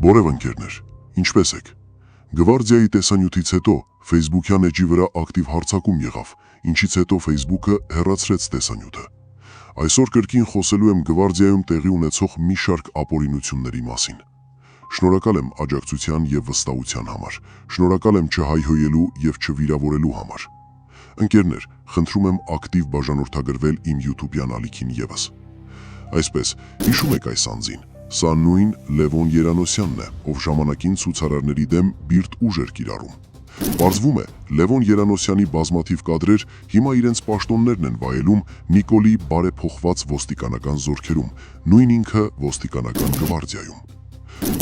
Որև ընկերներ, ինչպես եք։ Գվարդիայի տեսանյութից հետո Facebook-յան էջի վրա ակտիվ հարձակում եղավ, ինչից հետո Facebook-ը հեռացրեց տեսանյութը։ Այսօր կրկին խոսելու եմ Գվարդիայում տեղի ունեցող մի շարք ապօրինությունների մասին։ Շնորհակալ եմ աջակցության եւ վստահության համար։ Շնորհակալ եմ չհայհոյելու եւ չվիրավորելու համար։ Ընկերներ, խնդրում եմ ակտիվ բաժանորդագրվել իմ YouTube-յան ալիքին եւս։ Այսպես, հիշում եք այս անձին։ Սա նույն Լևոն Երանոսյանն է, ով ժամանակին ցուցարարների դեմ բիրտ ուժ էր կիրառում։ Պարզվում է, Լևոն Երանոսյանի բազմաթիվ կադրեր հիմա իրենց պաշտոններն են վայելում Նիկոլի բարեփոխված ոստիկանական զորքերում, նույն ինքը ոստիկանական Գվարդիայում։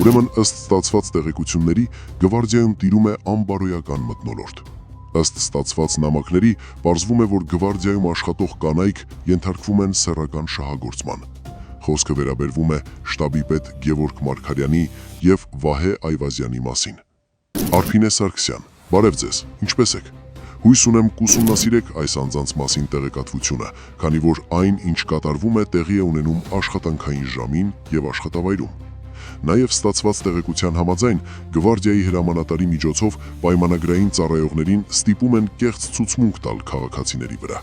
Ուրեմն ըստ ստացված տեղեկությունների Գվարդիայում տիրում է անբարոյական մթնոլորտ։ Ըստ ստացված նամակների պարզվում է, որ Գվարդիայում աշխատող կանայք ենթարկվում են սեռական շահագործման։ Խոսքը վերաբերվում է շտաբի պետ Գևորգ Մարգարյանի եւ Վահե Այվազյանի մասին։ Արփինե Սարգսյան, բարև ձեզ, ինչպե՞ս եք։ Հույս ունեմ կուսումնասիրեք այս անձանց մասին տեղեկատվությունը, քանի որ այն, ինչ կատարվում է, տեղի է ունենում աշխատանքային ժամին եւ աշխատավայրում։ Նաև ստացված տեղեկության համաձայն Գվարդիայի հրամանատարի միջոցով պայմանագրային ծառայողներին ստիպում են կեղծ ցուցմունք տալ քաղաքացիների վրա։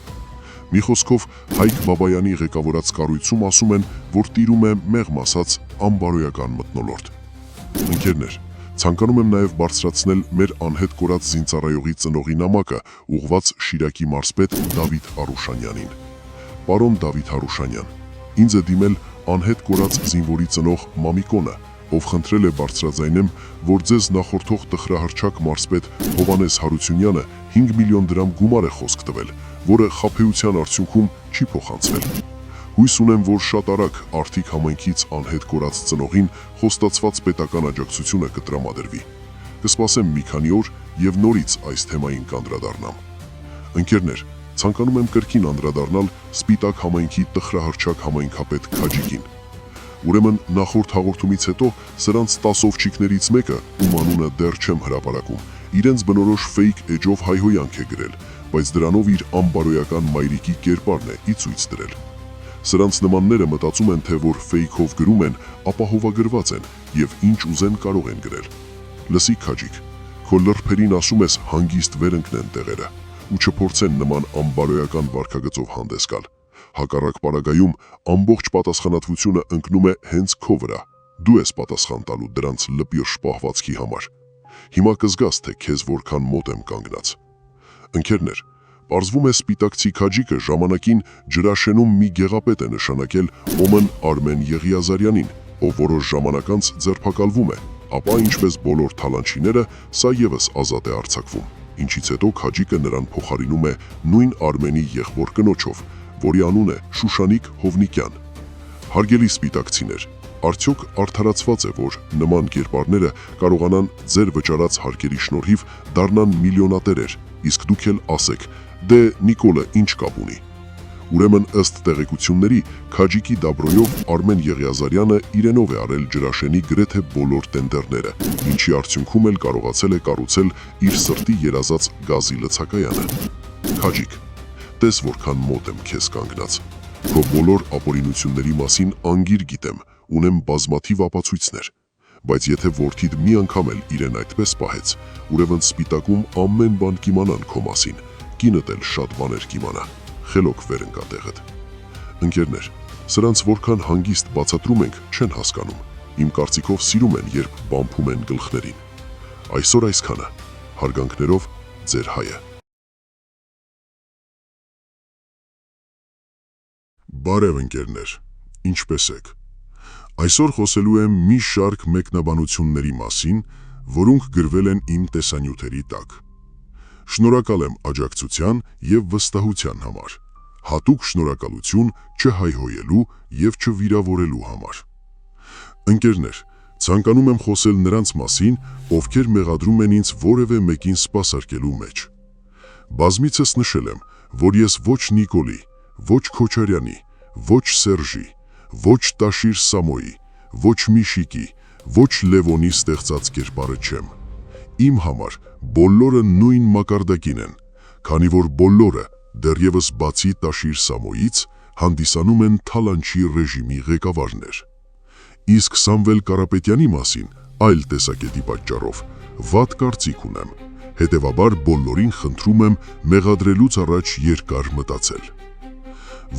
Մի խոսքով Հայկ Բաբայանի ղեկավարած կառույցում ասում են, որ տիրում է մեղմ ասած անբարոյական մթնոլորտ։ Ընկերներ, ցանկանում եմ նաև բարձրացնել մեր անհետ կորած զինծառայողի ծնողի նամակը, ուղղված Շիրակի մարզպետ Դավիթ Արուշանյանին։ Պարոն Դավիթ Արուշանյան, ինձ է դիմել անհետ կորած զինվորի ծնող Մամիկոնը, ով խնդրել է բարձրաձայնեմ, որ ձեզ նախորդող տխրահռչակ մարզպետ Հովանես Հարությունյանը 5 միլիոն դրամ գումար է խոսք տվել, որը խաբեության արդյունքում չի փոխանցվել։ Հույս ունեմ, որ շատ արագ Արթիկ համայնքից անհետ կորած ծնողին խոստացված պետական աջակցությունը կտրամադրվի։ Կսպասեմ մի քանի օր եւ նորից այս թեմային կանդրադառնամ։ Ընկերներ, ցանկանում եմ կրկին անդրադառնալ Սպիտակ համայնքի տխրահռչակ համայնքապետ Քաջիկին։ Ուրեմն նախորդ հաղորդումից հետո սրանց 10 ովչիկներից մեկը, ում անունը դեռ չեմ հրապարակում, իրենց բնորոշ ֆեյք էջով հայհոյանք է գրել, բայց դրանով իր անբարոյական մայրիկի կերպարն է ի ցույց դրել։ Սրանց նմանները մտածում են, թե որ ֆեյքով գրում են, ապահովագրված են եւ ինչ ուզեն կարող են գրել։ Լսի Քաջիկ, քո լրբերին ասում ես հանգիստ վերընկնեն տեղերը ու չփորձեն նման անբարոյական վարքագծով հանդես գալ։ Հակառակ պարագայում ամբողջ պատասխանատվությունը ընկնում է հենց քո վրա։ Դու ես պատասխան տալու դրանց լպիրշ պահվածքի համար։ Հիմա կզգաս, թե քեզ որքան մոտ եմ կանգնած։ Ընկերներ, պարզվում է Սպիտակցի Քաջիկը ժամանակին Ջրաշենում մի գեղապետ է նշանակել Օմն Արմեն Եղիազարյանին, ով որոշ ժամանակ անց ձերբակալվում է, ապա ինչպես բոլոր թալանչիները, սա եւս ազատ է արձակվում, ինչից հետո Քաջիկը նրան փոխարինում է նույն Արմենի եղբոր կնոջով, որի անուն է Շուշանիկ Հովնիկյան։ Հարգելի սպիտակցիներ, արդյոք արդարացված է, որ նման կերպարները կարողանան ձեր վճարած հարկերի շնորհիվ դառնան միլիոնատերեր, իսկ դուք էլ ասեք, դե Նիկոլը ինչ կապ ունի։ Ուրեմն ըստ տեղեկությունների, Քաջիկի դաբրոյով Արմեն Եղիազարյանը իրենով է արել Ջրաշենի գրեթե բոլոր տենդերները, ինչի արդյունքում էլ կարողացել է կառուցել իր սրտի երազած գազի լցակայանը։ Քաջիկ, տես որքան մոտ եմ քեզ կանգնած։ Քո բոլոր ապօրինությունների մասին անգիր գիտեմ, ունեմ բազմաթիվ ապացույցներ, բայց եթե որդիդ մի անգամ էլ իրեն այդպես պահեց, ուրեմն Սպիտակում ամեն բան կիմանան քո մասին, կինդ էլ շատ բաներ կիմանա, խելոք վերընկա տեղդ։ Ընկերներ, սրանց որքան հանգիստ բացատրում ենք, չեն հասկանում, իմ կարծիքով սիրում են, երբ բամփում են գլխներին։ Այսօր այսքանը, հարգանքներով ձեր հայը։ Բարև ընկերներ, ինչպե՞ս եք։ Այսօր խոսելու եմ մի շարք մեկնաբանությունների մասին, որոնք գրվել են իմ տեսանյութերի տակ։ Շնորհակալ եմ աջակցության եւ վստահության համար։ Հատուկ շնորհակալություն չհայհոյելու եւ չվիրավորելու համար։ Ընկերներ, ցանկանում եմ խոսել նրանց մասին, ովքեր մեղադրում են ինձ որևէ մեկին սպասարկելու մեջ։ Բազմիցս նշել եմ, որ ես ոչ Նիկոլի, ոչ Քոչարյանի, ոչ Սերժի, ոչ Տաշիր Սամոյի, ոչ Միշիկի, ոչ Լևոնի ստեղծած կերպարը չեմ։ Իմ համար բոլորը նույն մակարդակին են, քանի որ բոլորը, դեռևս բացի Տաշիր Սամոյից, հանդիսանում են թալանչի ռեժիմի ղեկավարներ։ Իսկ Սամվել Կարապետյանի մասին այլ տեսակետի պատճառով վատ կարծիք ունեմ, հետևաբար բոլորին խնդրում եմ մեղադրելուց առաջ երկար մտածել։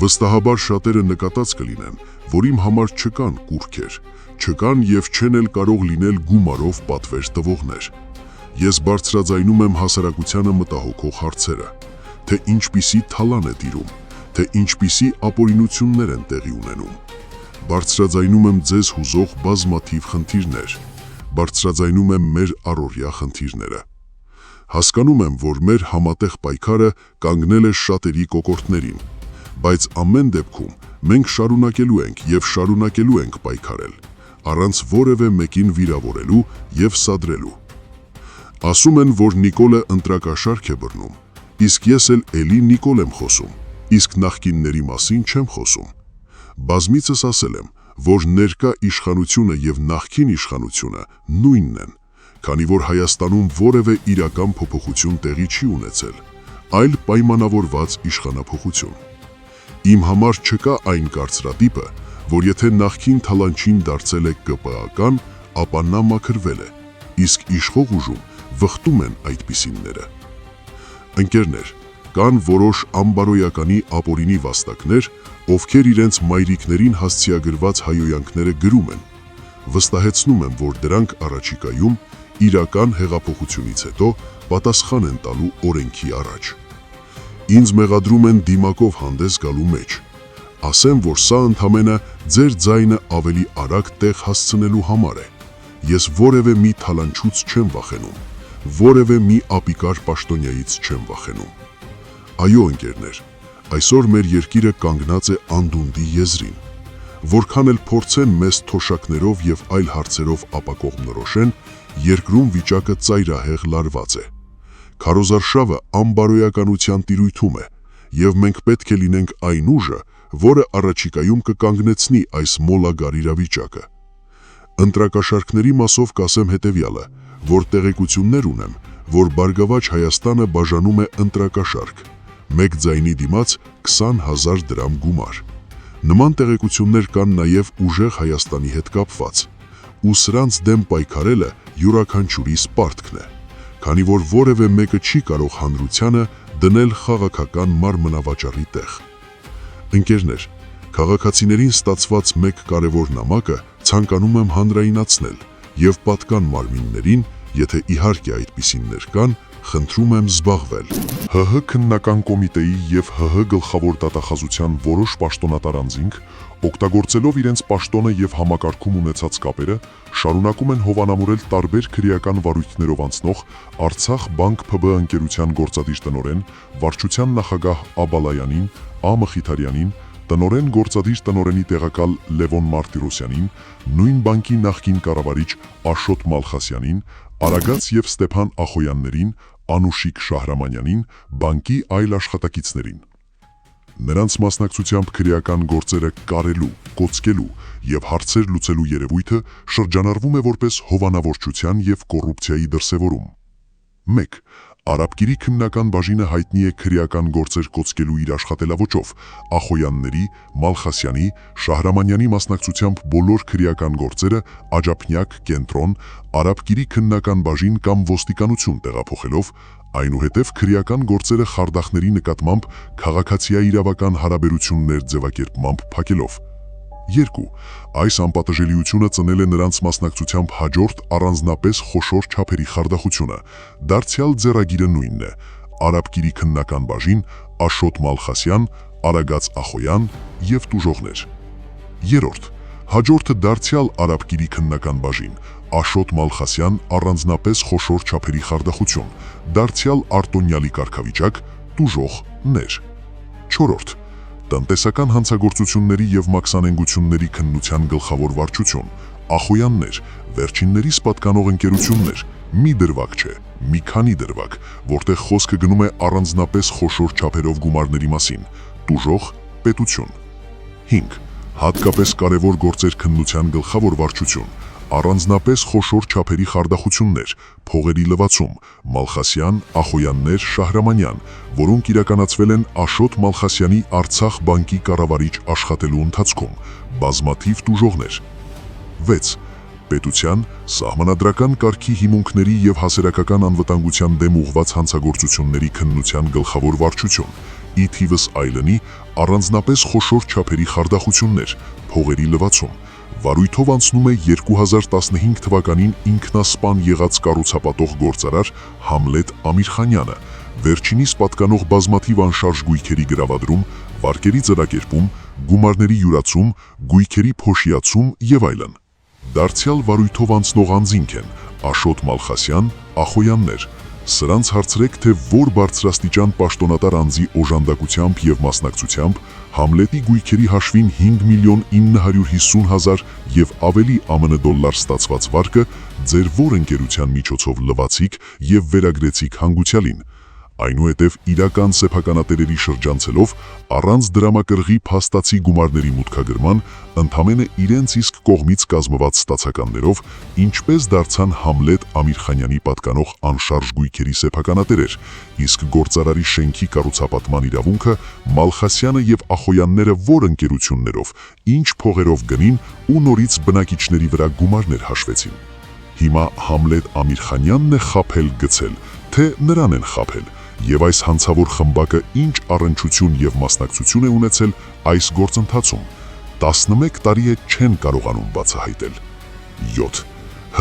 Վստահաբար շատերը նկատած կլինեն, որ իմ համար չկան կուռքեր, չկան եւ չեն էլ կարող լինել գումարով պատվեր տվողներ։ Ես բարձրաձայնում եմ հասարակությանը մտահոգող հարցերը, թե ինչպիսի թալան է տիրում, թե ինչպիսի ապօրինություններ են տեղի ունենում։ Բարձրաձայնում եմ ձեզ հուզող բազմաթիվ խնդիրներ, բարձրաձայնում եմ մեր առօրյա խնդիրները։ Հասկանում եմ, որ մեր համատեղ պայքարը կանգնել է շատերի կոկորդներին, բայց ամեն դեպքում մենք շարունակելու ենք եւ շարունակելու ենք պայքարել, առանց որևէ մեկին վիրավորելու եւ սադրելու։ Ասում են, որ Նիկոլը ընտրակաշարք է բռնում, իսկ ես էլի Նիկոլ եմ խոսում, իսկ նախկինների մասին չեմ խոսում։ Բազմիցս ասել եմ, որ ներկա իշխանությունը եւ նախկին իշխանությունը նույնն են, քանի որ Հայաստանում որևէ իրական փոփոխություն տեղի չի ունեցել, այլ պայմանավորված իշխանափոխություն։ Իմ համար չկա այն կարծրատիպը, որ եթե նախկին թալանչին դարձել է ԿՊԱ-կան, ապա նա մաքրվել է, իսկ իշխող ուժում վխտում են այդպիսինները։ Ընկերներ, կան որոշ անբարոյականի ապօրինի վաստակներ, ովքեր իրենց մայրիկներին հասցեագրված հայոյանքները գրում են։ Վստահեցնում եմ, որ դրանք առաջիկայում իրական հեղափոխությունից հետո պատասխան են տալու օրենքի առաջ։ Ինձ մեղադրում են դիմակով հանդես գալու մեջ։ Ասեմ, որ սա ընդամենը ձեր ձայնը ավելի արագ տեղ հասցնելու համար է։ Ես որևէ մի թալանչուց չեմ վախենում, որևէ մի ապիկար պաշտոնյայից չեմ վախենում։ Այո, ընկերներ, այսօր մեր երկիրը կանգնած է անդունդի եզրին։ Որքան էլ փորձեն մեզ թոշակներով եւ այլ հարցերով ապակողմնորոշեն, երկրում վիճակը ծայրահեղ լարված է։ Քարոզարշավը անբարոյականության տիրույթում է, եւ մենք պետք է լինենք այն ուժը, որը առաջիկայում կկանգնեցնի այս մոլագար իրավիճակը։ Ընտրակաշարքների մասով կասեմ հետևյալը, որ տեղեկություններ ունեմ, որ Բարգավաճ Հայաստանը բաժանում է ընտրակաշարք, մեկ ձայնի դիմաց 20,000 դրամ գումար։ Նման տեղեկություններ կան նաև ուժեղ Հայաստանի հետ կապված, ու սրանց դեմ պայքարելը յուրաքանչյուրի սպարտքն է, քանի որ որևէ մեկը չի կարող հանրությանը դնել քաղաքական մարմնավաճառի տեղ։ Ընկերներ, քաղաքացիներին ստացված մեկ կարևոր նամակը ցանկանում եմ հանրայնացնել եւ պատկան մարմիններին, եթե իհարկե այդպիսիններ կան, խնդրում եմ զբաղվել։ ՀՀ քննական կոմիտեի եւ ՀՀ գլխավոր դատախազության որոշ պաշտոնատար անձինք, օգտագործելով իրենց պաշտոնը եւ համակարգում ունեցած կապերը, շարունակում են հովանամուրել տարբեր քրեական վարույթներով անցնող Արցախ բանկ ՓԲ ընկերության գործադիր տնօրեն, վարչության նախագահ Աբալայանին, Ա. Մխիթարյանին, տնօրեն գործադիր տնօրենի տեղակալ Լևոն Մարտիրոսյանին, նույն բանկի նախկին կառավարիչ Աշոտ Մալխասյանին, Արագած եւ Ստեփան Ախոյաններին, Անուշիկ Շահրամանյանին, բանկի այլ աշխատակիցներին։ Նրանց մասնակցությամբ քրեական գործերը կարելու, կոծկելու եւ հարցեր լուծելու երևույթը շրջանառվում է որպես հովանավորչության եւ կոռուպցիայի դրսեւորում։ 1. Արաբկիրի քննական բաժինը հայտնի է քրեական գործեր կոծկելու իր աշխատելավոճով Ախոյանների, Մալխասյանի, Շահրամանյանի մասնակցությամբ բոլոր քրեական գործերը աջափնյակ կենտրոն, Արաբկիրի քննական բաժին կամ ոստիկանություն տեղափոխելով, այնուհետև քրեական գործերը խարդախների նկատմամբ քաղաքացիաիրավական հարաբերություններ ձևակերպմամբ փակելով։ 2. Այս անպատժելիությունը ծնել է նրանց մասնակցությամբ հաջորդ առանձնապես խոշոր չափերի խարդախությունը, դարձյալ ձեռագիրը նույնն է, Արաբկիրի քննական բաժին, Աշոտ Մալխասյան, Արագած Ախոյան եւ տուժողներ։ 3. Հաջորդը դարձյալ Արաբկիրի քննական բաժին, Աշոտ Մալխասյան, առանձնապես խոշոր չափերի խարդախություն, դարձյալ արտոնյալի կարգավիճակ, տուժողներ։ 4. Տնտեսական հանցագործությունների եւ մաքսանենգությունների քննության գլխավոր վարչություն, Ախոյաններ, վերջիններիս պատկանող ընկերություններ, մի դրվագ չէ, մի քանի դրվագ, որտեղ խոսքը գնում է առանձնապես խոշոր չափերով գումարների մասին, տուժող պետություն։ 5. Հատկապես կարևոր գործեր քննության գլխավոր վարչություն, առանձնապես խոշոր չափերի խարդախություններ, փողերի լվացում, Մալխասյան, Ախոյաններ, Շահրամանյան, որոնք իրականացվել են Աշոտ Մալխասյանի Արցախ բանկի կառավարիչ աշխատելու ընթացքում, բազմաթիվ տուժողներ։ 6. պետության, սահմանադրական կարգի հիմունքների եւ հասարակական անվտանգության դեմ ուղղված հանցագործությունների քննության գլխավոր վարչություն, ի թիվս այլնի առանձնապես խոշոր չափերի խարդախություններ, փողերի լվացում, վարույթով անցնում է 2015 թվականին ինքնասպան եղած կառուցապատող գործարար Համլետ Ամիրխանյանը, վերջինիս պատկանող բազմաթիվ անշարժ գույքերի գրավադրում, վարկերի ձեռակերպում, գումարների յուրացում, գույքերի փոշիացում եւ այլն։ Դարձյալ վարույթով անցնող անձինք են Աշոտ Մալխասյան, Ախոյաններ։ Սրանց հարցրեք, թե որ բարձրաստիճան պաշտոնատար անձի օժանդակությամբ եւ մասնակցությամբ Համլետի գույքերի հաշվին 5.950.000 եւ ավելի ԱՄՆ դոլար ստացված վարկը ձեր որ ընկերության միջոցով լվացիք եւ վերագրեցիք հանգուցյալին։ Այնուհետև իրական սեփականատերերի շրջանցելով առանց դրամակրղի փաստացի գումարների մուտքագրման ընդամենը իրենց իսկ կողմից կազմված ստացականներով ինչպես դարձան Համլետ Ամիրխանյանի պատկանող անշարժ գույքերի սեփականատերեր, իսկ գործարարի շենքի կառուցապատման իրավունքը Մալխասյանը եւ Ախոյանները որ ընկերություններով, ինչ փողերով գնին ու նորից բնակիչների վրա գումարներ հաշվեցին։ Հիմա Համլետ Ամիրխանյանն է խաբել գցել, թե նրան են խաբել։ Եվ այս հանցավոր խմբակը ինչ առնչություն եւ մասնակցություն է ունեցել այս գործընթացում 11 տարի է չեն կարողանում բացահայտել։ 7.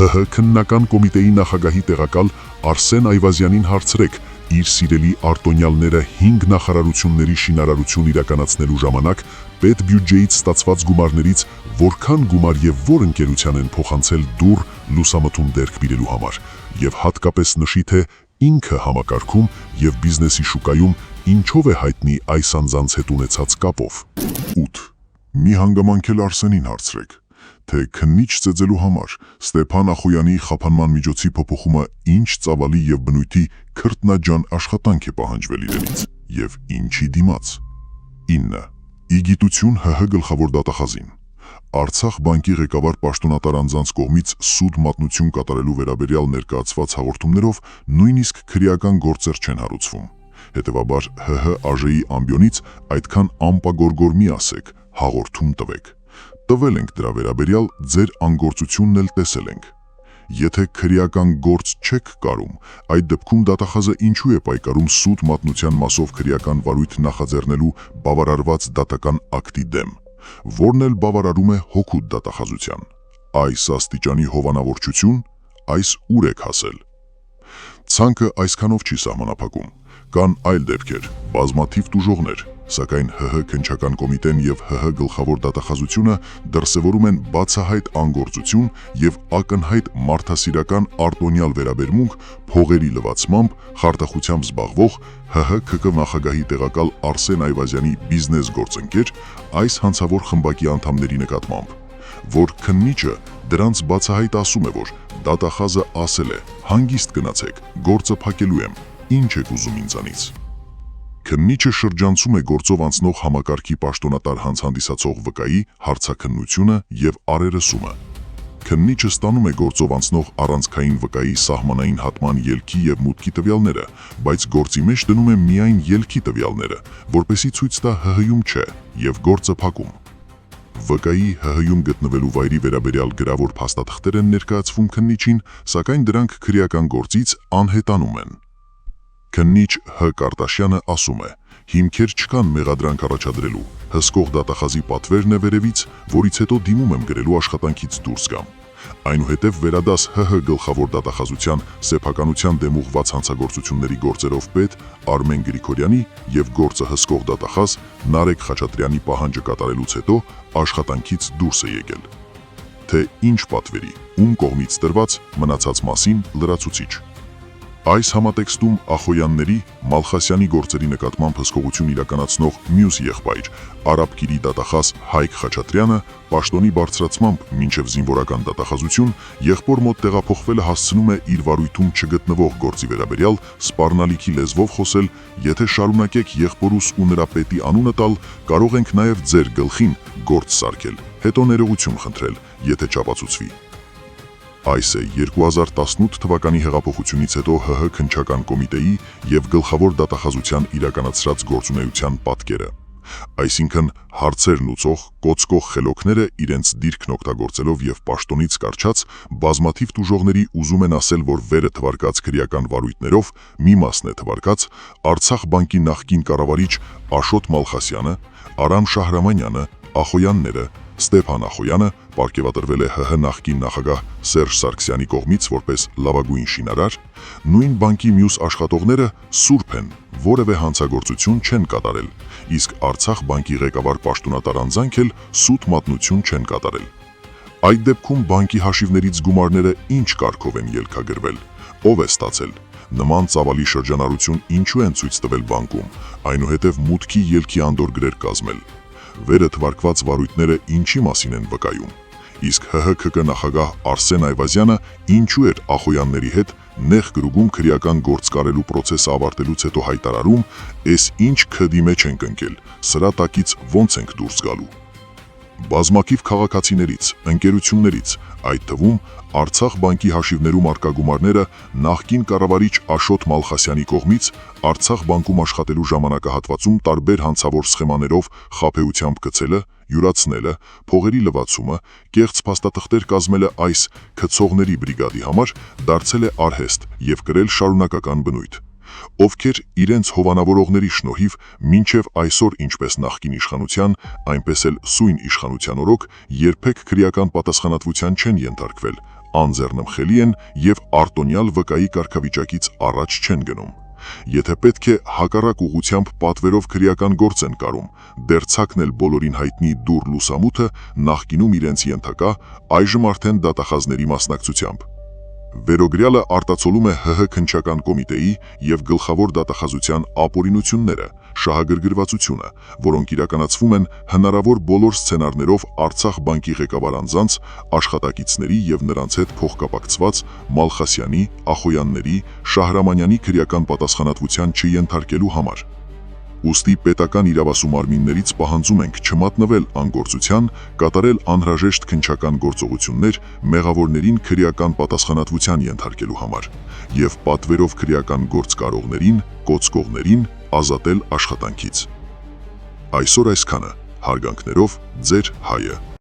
ՀՀ քննական կոմիտեի նախագահի տեղակալ Արսեն Այվազյանին հարցրեք իր սիրելի արտոնյալները 5 նախարարությունների շինարարություն իրականացնելու ժամանակ պետբյուջեից ստացված գումարներից որքան գումար եւ որ ընկերության են փոխանցել դուռ լուսամթում դերք բերելու համար եւ հատկապես նշի թե ինքը համակարգում եւ բիզնեսի շուկայում ինչով է հայտնի այս անձանց հետ ունեցած կապով։ 8. Մի հանգամանքել Արսենին հարցրեք, թե քննիչ ծեծելու համար Ստեփան Ախոյանի խափանման միջոցի փոփոխումը ինչ ծավալի եւ բնույթի քրտնաջան աշխատանք է պահանջվել իրենից եւ ինչի դիմաց։ 9. Իգիտություն ՀՀ գլխավոր դատախազին Արցախ բանկի ղեկավար պաշտոնատար անձանց կողմից սուտ մատնություն կատարելու վերաբերյալ ներկայացված հաղորդումներով նույնիսկ քրեական գործեր չեն հարուցվում։ Հետևաբար ՀՀ ԱԺ-ի ամբիոնից այդքան ամպագորգոր մի ասեք, հաղորդում տվեք։ Տվել ենք դրա վերաբերյալ, ձեր անգործությունն էլ տեսել ենք։ Եթե քրեական գործ չեք կարում, այդ դեպքում դատախազը ինչու է պայքարում սուտ մատնության մասով քրեական վարույթ նախաձեռնելու բավարարված դատական ակտի դեմ, որն էլ բավարարում է հոգուտ դատախազության։ Այս աստիճանի հովանավորչություն, այս ուր եք հասել։ Ցանկը այսքանով չի սահմանափակում։ Կան այլ դեպքեր, բազմաթիվ տուժողներ, սակայն ՀՀ քննչական կոմիտեն եւ ՀՀ գլխավոր դատախազությունը դրսևորում են բացահայտ անգործություն եւ ակնհայտ մարդասիրական արտոնյալ վերաբերմունք փողերի լվացմամբ, խարդախությամբ զբաղվող ՀՀ ՔԿ նախագահի տեղակալ Արսեն Այվազյանի բիզնես գործընկեր այս հանցավոր խմբակի անդամների նկատմամբ, որ քննիչը դրանց բացահայտ ասում է, որ դատախազը ասել է. հանգիստ գնացեք, գործը փակելու եմ, ինչ եք ուզում ինձանից։ Քննիչը շրջանցում է գործով անցնող համակարգի պաշտոնատար հանցհանդիսացող վկայի հարցաքննությունը եւ արերեսումը։ Քննիչը ստանում է գործով անցնող առանցքային վկայի սահմանային հատման ելքի եւ մուտքի տվյալները, բայց գործի մեջ դնում է միայն ելքի տվյալները, որպեսզի ցույց տա ՀՀ-ում չէ եւ գործը փակում։ Վկայի ՀՀ-ում գտնվելու վայրի վերաբերյալ գրավոր փաստաթղթեր են ներկայացվում քննիչին, սակայն դրանք քրեական գործից անհետանում են։ Քննիչ Հ. Կարտաշյանը ասում է. հիմքեր չկան մեղադրանք առաջադրելու, հսկող դատախազի պատվերն է վերևից, որից հետո դիմում եմ գրելու աշխատանքից դուրս գամ։ Այնուհետև վերադաս ՀՀ գլխավոր դատախազության սեփականության դեմ ուղղված հանցագործությունների գործերով պետ Արմեն Գրիգորյանի եւ գործը հսկող դատախազ Նարեկ Խաչատրյանի պահանջը կատարելուց հետո աշխատանքից դուրս է եկել։ Թե ինչ պատվերի, ում կողմից տրված, մնացած մասին լրացուցիչ։ Այս համատեքստում Ախոյանների, Մալխասյանի գործերի նկատմամբ հսկողություն իրականացնող մյուս եղբայր, Արաբկիրի դատախազ Հայկ Խաչատրյանը պաշտոնի բարձրացմամբ մինչև զինվորական դատախազություն եղբոր մոտ տեղափոխվելը հասցնում է իր վարույթում չգտնվող գործի վերաբերյալ սպառնալիքի լեզվով խոսել, եթե շարունակեք եղբորուս ու նրա պետի անունը տալ, կարող ենք նաև ձեր գլխին գործ սարքել, հետո ներողություն խնդրել, եթե չապացուցվի։ Այս է 2018 թվականի հեղափոխությունից հետո ՀՀ քննչական կոմիտեի եւ գլխավոր դատախազության իրականացրած գործունեության պատկերը։ Այսինքն հարցեր լուծող, կոծկող խելոքները իրենց դիրքն օգտագործելով եւ պաշտոնից կարճած բազմաթիվ տուժողների ուզում են ասել, որ վերը թվարկած քրեական վարույթներով մի մասն է թվարկած Արցախ բանկի նախկին կառավարիչ Աշոտ Մալխասյանը, Արամ Շահրամանյանը, Ախոյանները, Ստեփան Ախոյանը պարգևատրվել է ՀՀ նախկին նախագահ Սերժ Սարգսյանի կողմից որպես լավագույն շինարար, նույն բանկի մյուս աշխատողները սուրբ են, որևէ հանցագործություն չեն կատարել, իսկ Արցախ բանկի ղեկավար պաշտոնատար անձանք էլ սուտ մատնություն չեն կատարել։ Այդ դեպքում բանկի հաշիվներից գումարները ինչ կարգով են ելքագրվել, ով է ստացել։ Նման ծավալի շրջանառություն ինչու են ցույց տվել բանկում, այնուհետև մուտքի ելքի անդոր գրեր կազմել։ Վերը թվարկված վարույթները ինչի մասին են վկայում։ Իսկ ՀՀՔԿ նախագահ Արսեն Այվազյանը ինչու էր Ախոյանների հետ նեղ գրուգում քրեական գործ կարելու process-ը ավարտելուց հետո հայտարարում, «Էս ինչ քդի մեջ ենք ընկել, սրա տակից ոնց ենք դուրս գալու»։ Բազմակիվ քաղաքացիներից, ընկերություններից, այդ թվում Արցախ բանկի հաշիվներում արկա գումարները նախկին կառավարիչ Աշոտ Մալխասյանի կողմից Արցախ բանկում աշխատելու ժամանակահատվածում տարբեր հանցավոր սխեմաներով խաբեությամբ գցելը, յուրացնելը, փողերի լվացումը, կեղծ փաստաթղթեր կազմելը այս քցողների բրիգադի համար դարձել է արհեստ եւ կրել շարունակական բնույթ։ Ովքեր իրենց հովանավորողների շնորհիվ մինչև այսօր ինչպես նախկին իշխանության, այնպես էլ սույն իշխանության օրոք երբեք քրեական պատասխանատվության չեն ենթարկվել, անձեռնմխելի են եւ արտոնյալ վկայի կարգավիճակից առաջ չեն գնում։ Եթե պետք է հակառակ ուղղությամբ պատվերով քրեական գործ են կարում, դերձակն էլ բոլորին հայտնի դուռ լուսամուտը նախկինում իրենց ենթակա, այժմ արդեն դատախազների մասնակցությամբ։ Վերոգրյալը արտացոլում է ՀՀ քննչական կոմիտեի եւ գլխավոր դատախազության ապօրինությունները, շահագրգռվածությունը, որոնք իրականացվում են հնարավոր բոլոր սցենարներով Արցախ բանկի ղեկավար անձանց, աշխատակիցների եւ նրանց հետ փոխկապակցված Մալխասյանի, Ախոյանների, Շահրամանյանի քրեական պատասխանատվության չենթարկելու համար։ Ուստի պետական իրավասու մարմիններից պահանջում ենք չմատնվել անգործության, կատարել անհրաժեշտ քննչական գործողություններ մեղավորներին քրեական պատասխանատվության ենթարկելու համար եւ պատվերով քրեական գործ կարողներին, կոծկողներին ազատել աշխատանքից։ Այսօր այսքանը, հարգանքներով, ձեր Հայը։